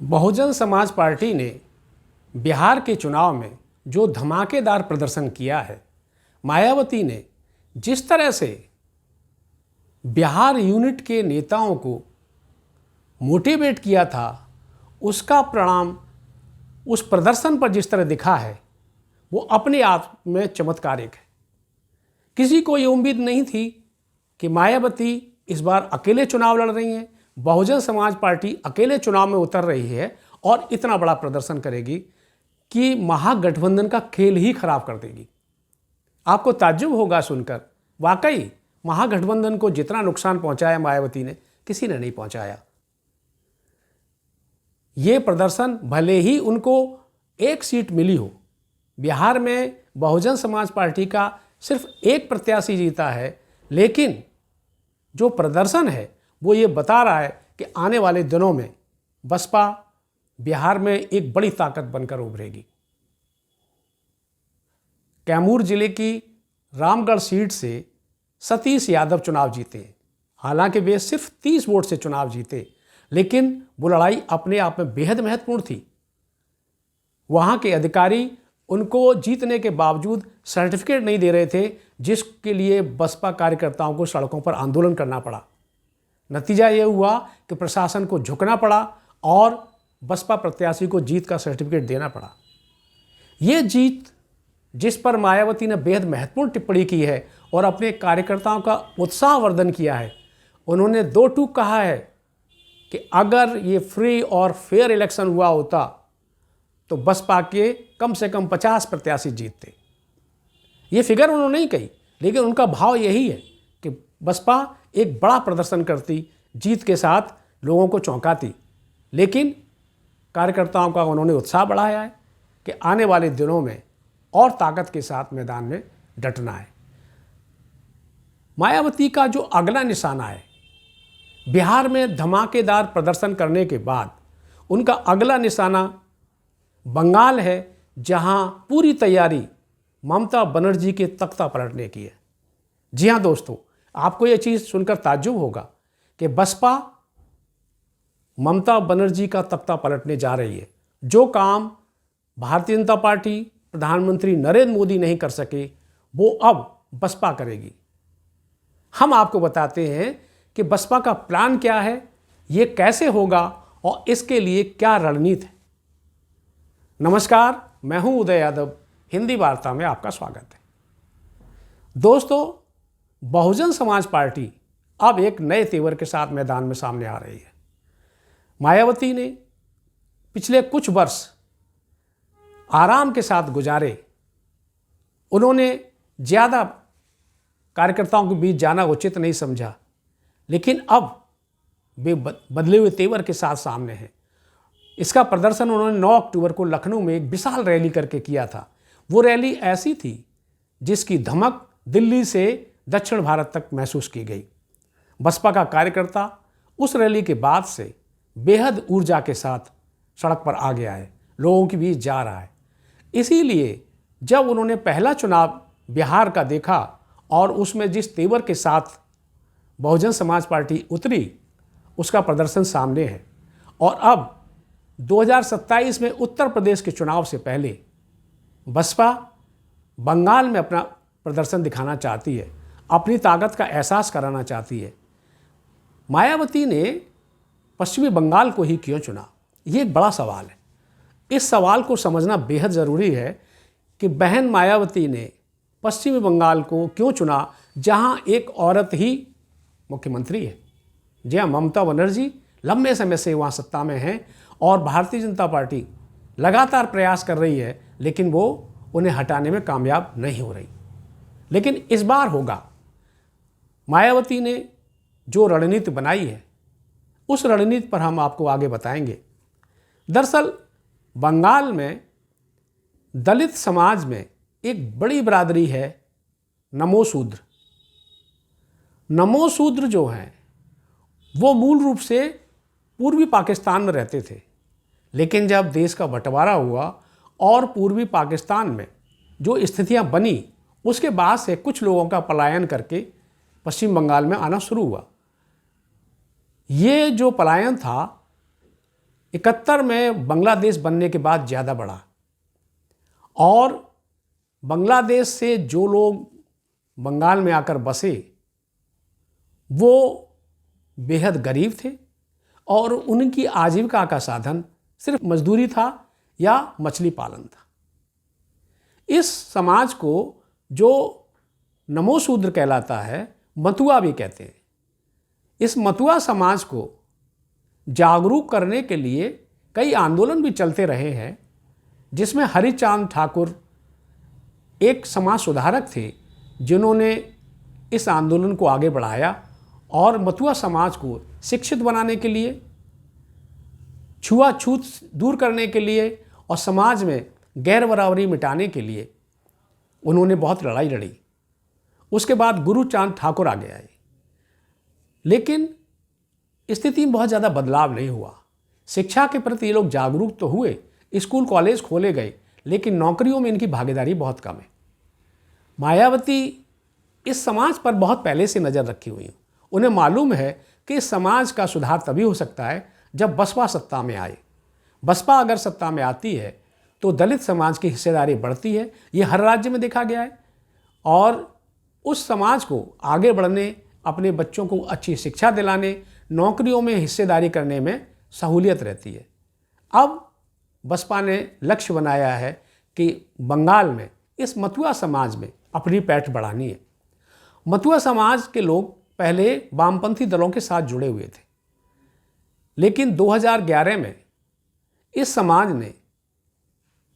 Bahujan Samaj party ने बिहार के चुनाव में जो धमाकेदार प्रदर्शन किया है, मायावती ने जिस तरह से बिहार यूनिट के नेताओं को मोटिवेट किया था, उसका परिणाम उस प्रदर्शन पर जिस तरह दिखा है वो अपने आप में चमत्कारिक है। किसी को ये उम्मीद नहीं थी कि मायावती इस बार अकेले चुनाव लड़ रही हैं, बहुजन समाज पार्टी अकेले चुनाव में उतर रही है और इतना बड़ा प्रदर्शन करेगी कि महागठबंधन का खेल ही खराब कर देगी। आपको ताज्जुब होगा सुनकर, वाकई महागठबंधन को जितना नुकसान पहुंचाया मायावती ने, किसी ने नहीं पहुंचाया। ये प्रदर्शन भले ही उनको एक सीट मिली हो, बिहार में बहुजन समाज पार्टी का सिर्फ एक प्रत्याशी जीता है, लेकिन जो प्रदर्शन है वो ये बता रहा है कि आने वाले दिनों में बसपा बिहार में एक बड़ी ताकत बनकर उभरेगी। कैमूर जिले की रामगढ़ सीट से सतीश यादव चुनाव जीते। हालांकि वे सिर्फ 30 वोट से चुनाव जीते, लेकिन वो लड़ाई अपने आप में बेहद महत्वपूर्ण थी। वहां के अधिकारी उनको जीतने के बावजूद सर्टिफिकेट नहीं दे रहे थे, जिसके लिए बसपा कार्यकर्ताओं को सड़कों पर आंदोलन करना पड़ा। नतीजा ये हुआ कि प्रशासन को झुकना पड़ा और बसपा प्रत्याशी को जीत का सर्टिफिकेट देना पड़ा। ये जीत जिस पर मायावती ने बेहद महत्वपूर्ण टिप्पणी की है और अपने कार्यकर्ताओं का उत्साहवर्धन किया है। उन्होंने 2 टूक कहा है कि अगर ये फ्री और फेयर इलेक्शन हुआ होता तो बसपा के कम से कम 50 प्रत्याशी जीतते। ये फिगर उन्होंने नहीं कही, लेकिन उनका भाव यही है कि बसपा एक बड़ा प्रदर्शन करती, जीत के साथ लोगों को चौंकाती। लेकिन कार्यकर्ताओं का उन्होंने उत्साह बढ़ाया है कि आने वाले दिनों में और ताकत के साथ मैदान में डटना है। मायावती का जो अगला निशाना है, बिहार में धमाकेदार प्रदर्शन करने के बाद उनका अगला निशाना बंगाल है, जहां पूरी तैयारी ममता बनर्जी के तख्ता पलटने की है। जी हां दोस्तों, आपको यह चीज़ सुनकर ताज्जुब होगा कि बसपा ममता बनर्जी का तख्ता पलटने जा रही है। जो काम भारतीय जनता पार्टी, प्रधानमंत्री नरेंद्र मोदी नहीं कर सके, वो अब बसपा करेगी। हम आपको बताते हैं कि बसपा का प्लान क्या है, ये कैसे होगा और इसके लिए क्या रणनीति है। नमस्कार, मैं हूं उदय यादव, हिंदी वार्ता में आपका स्वागत है। दोस्तों, बहुजन समाज पार्टी अब एक नए तेवर के साथ मैदान में सामने आ रही है। मायावती ने पिछले कुछ वर्ष आराम के साथ गुजारे। उन्होंने ज़्यादा कार्यकर्ताओं के बीच जाना उचित नहीं समझा, लेकिन अब वे बदले हुए तेवर के साथ सामने हैं। इसका प्रदर्शन उन्होंने 9 अक्टूबर को लखनऊ में एक विशाल रैली करके किया था। वो रैली ऐसी थी जिसकी धमक दिल्ली से दक्षिण भारत तक महसूस की गई। बसपा का कार्यकर्ता उस रैली के बाद से बेहद ऊर्जा के साथ सड़क पर आ गया है, लोगों के बीच जा रहा है। इसीलिए जब उन्होंने पहला चुनाव बिहार का देखा और उसमें जिस तेवर के साथ बहुजन समाज पार्टी उतरी, उसका प्रदर्शन सामने है। और अब 2027 में उत्तर प्रदेश के चुनाव से पहले बसपा बंगाल में अपना प्रदर्शन दिखाना चाहती है, अपनी ताकत का एहसास कराना चाहती है। मायावती ने पश्चिमी बंगाल को ही क्यों चुना, ये एक बड़ा सवाल है। इस सवाल को समझना बेहद ज़रूरी है कि बहन मायावती ने पश्चिमी बंगाल को क्यों चुना, जहां एक औरत ही मुख्यमंत्री है। जी हाँ, ममता बनर्जी लंबे समय से वहाँ सत्ता में हैं और भारतीय जनता पार्टी लगातार प्रयास कर रही है, लेकिन वो उन्हें हटाने में कामयाब नहीं हो रही। लेकिन इस बार होगा। मायावती ने जो रणनीति बनाई है, उस रणनीति पर हम आपको आगे बताएंगे। दरअसल बंगाल में दलित समाज में एक बड़ी बिरादरी है नमो शूद्र। नमो शूद्र जो हैं वो मूल रूप से पूर्वी पाकिस्तान में रहते थे, लेकिन जब देश का बंटवारा हुआ और पूर्वी पाकिस्तान में जो स्थितियां बनी, उसके बाद से कुछ लोगों का पलायन करके पश्चिम बंगाल में आना शुरू हुआ। ये जो पलायन था 71 में बांग्लादेश बनने के बाद ज़्यादा बढ़ा और बांग्लादेश से जो लोग बंगाल में आकर बसे वो बेहद गरीब थे और उनकी आजीविका का साधन सिर्फ मजदूरी था या मछली पालन था। इस समाज को जो नमोशूद्र कहलाता है, मतुआ भी कहते हैं। इस मतुआ समाज को जागरूक करने के लिए कई आंदोलन भी चलते रहे हैं, जिसमें हरिचांद ठाकुर एक समाज सुधारक थे जिन्होंने इस आंदोलन को आगे बढ़ाया और मतुआ समाज को शिक्षित बनाने के लिए, छुआछूत दूर करने के लिए और समाज में गैर बराबरी मिटाने के लिए उन्होंने बहुत लड़ाई लड़ी। उसके बाद गुरुचांद ठाकुर आगे आए, लेकिन स्थिति में बहुत ज़्यादा बदलाव नहीं हुआ। शिक्षा के प्रति ये लोग जागरूक तो हुए, स्कूल कॉलेज खोले गए, लेकिन नौकरियों में इनकी भागीदारी बहुत कम है। मायावती इस समाज पर बहुत पहले से नज़र रखी हुई है। उन्हें मालूम है कि इस समाज का सुधार तभी हो सकता है जब बसपा सत्ता में आए। बसपा अगर सत्ता में आती है तो दलित समाज की हिस्सेदारी बढ़ती है। ये हर राज्य में देखा गया है और उस समाज को आगे बढ़ने, अपने बच्चों को अच्छी शिक्षा दिलाने, नौकरियों में हिस्सेदारी करने में सहूलियत रहती है। अब बसपा ने लक्ष्य बनाया है कि बंगाल में इस मतुआ समाज में अपनी पैठ बढ़ानी है। मतुआ समाज के लोग पहले वामपंथी दलों के साथ जुड़े हुए थे, लेकिन 2011 में इस समाज ने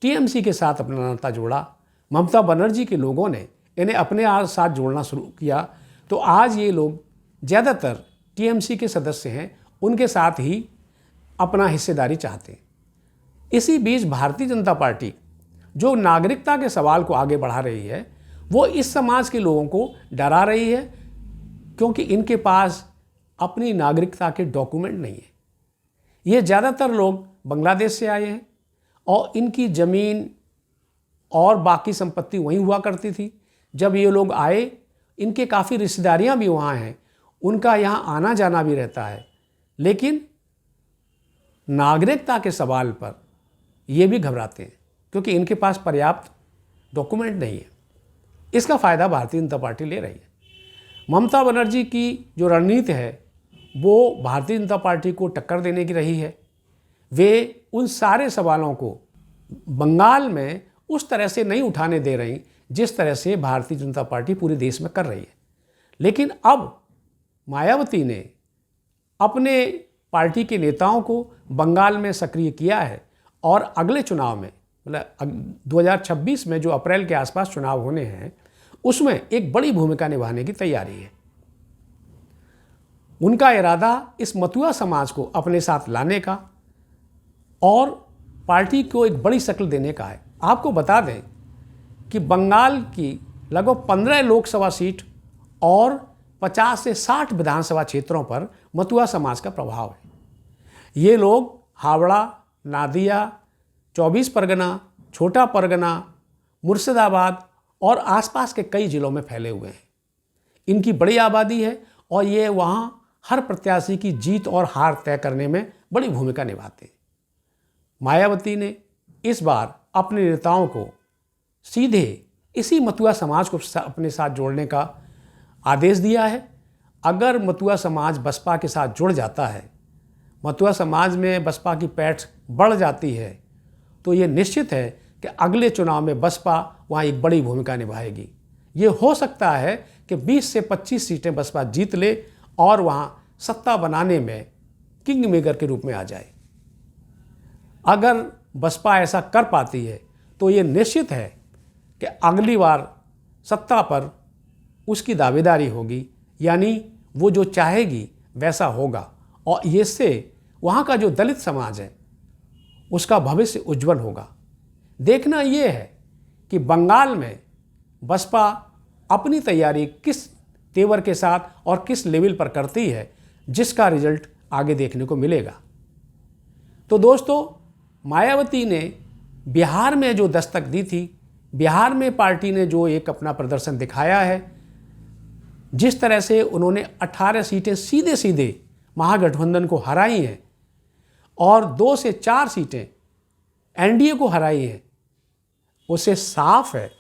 टीएमसी के साथ अपना नाता जोड़ा। ममता बनर्जी के लोगों ने इन्हें अपने साथ जोड़ना शुरू किया, तो आज ये लोग ज़्यादातर टीएमसी के सदस्य हैं, उनके साथ ही अपना हिस्सेदारी चाहते हैं। इसी बीच भारतीय जनता पार्टी जो नागरिकता के सवाल को आगे बढ़ा रही है, वो इस समाज के लोगों को डरा रही है, क्योंकि इनके पास अपनी नागरिकता के डॉक्यूमेंट नहीं है। ये ज़्यादातर लोग बांग्लादेश से आए हैं और इनकी ज़मीन और बाकी संपत्ति वहीं हुआ करती थी। जब ये लोग आए, इनके काफ़ी रिश्तेदारियां भी वहाँ हैं, उनका यहाँ आना जाना भी रहता है, लेकिन नागरिकता के सवाल पर ये भी घबराते हैं क्योंकि इनके पास पर्याप्त डॉक्यूमेंट नहीं है। इसका फ़ायदा भारतीय जनता पार्टी ले रही है। ममता बनर्जी की जो रणनीति है वो भारतीय जनता पार्टी को टक्कर देने की रही है। वे उन सारे सवालों को बंगाल में उस तरह से नहीं उठाने दे रही जिस तरह से भारतीय जनता पार्टी पूरे देश में कर रही है। लेकिन अब मायावती ने अपने पार्टी के नेताओं को बंगाल में सक्रिय किया है और अगले चुनाव में, मतलब 2026 में जो अप्रैल के आसपास चुनाव होने हैं, उसमें एक बड़ी भूमिका निभाने की तैयारी है। उनका इरादा इस मतुआ समाज को अपने साथ लाने का और पार्टी को एक बड़ी शक्ल देने का है। आपको बता दें कि बंगाल की लगभग 15 लोकसभा सीट और 50 से 60 विधानसभा क्षेत्रों पर मतुआ समाज का प्रभाव है। ये लोग हावड़ा, नादिया, 24 परगना, छोटा परगना, मुर्शिदाबाद और आसपास के कई जिलों में फैले हुए हैं। इनकी बड़ी आबादी है और ये वहाँ हर प्रत्याशी की जीत और हार तय करने में बड़ी भूमिका निभाते हैं। मायावती ने इस बार अपने नेताओं को सीधे इसी मतुआ समाज को अपने साथ जोड़ने का आदेश दिया है। अगर मतुआ समाज बसपा के साथ जुड़ जाता है, मतुआ समाज में बसपा की पैठ बढ़ जाती है, तो ये निश्चित है कि अगले चुनाव में बसपा वहाँ एक बड़ी भूमिका निभाएगी। ये हो सकता है कि 20 से 25 सीटें बसपा जीत ले और वहाँ सत्ता बनाने में किंग मेकर के रूप में आ जाए। अगर बसपा ऐसा कर पाती है तो ये निश्चित है कि अगली बार सत्ता पर उसकी दावेदारी होगी, यानी वो जो चाहेगी वैसा होगा और इससे वहाँ का जो दलित समाज है उसका भविष्य उज्जवल होगा। देखना ये है कि बंगाल में बसपा अपनी तैयारी किस तेवर के साथ और किस लेवल पर करती है, जिसका रिजल्ट आगे देखने को मिलेगा। तो दोस्तों, मायावती ने बिहार में जो दस्तक दी थी, बिहार में पार्टी ने जो एक अपना प्रदर्शन दिखाया है, जिस तरह से उन्होंने 18 सीटें सीधे सीधे महागठबंधन को हराई हैं और 2 से 4 सीटें एनडीए को हराई है, उससे साफ है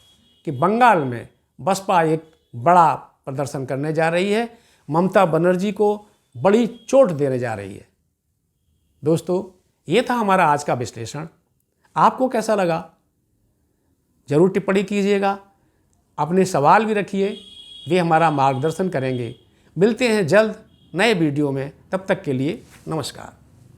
कि बंगाल में बसपा एक बड़ा प्रदर्शन करने जा रही है, ममता बनर्जी को बड़ी चोट देने जा रही है। दोस्तों, ये था हमारा आज का विश्लेषण। आपको कैसा लगा जरूर टिप्पणी कीजिएगा, अपने सवाल भी रखिए, वे हमारा मार्गदर्शन करेंगे। मिलते हैं जल्द नए वीडियो में, तब तक के लिए नमस्कार।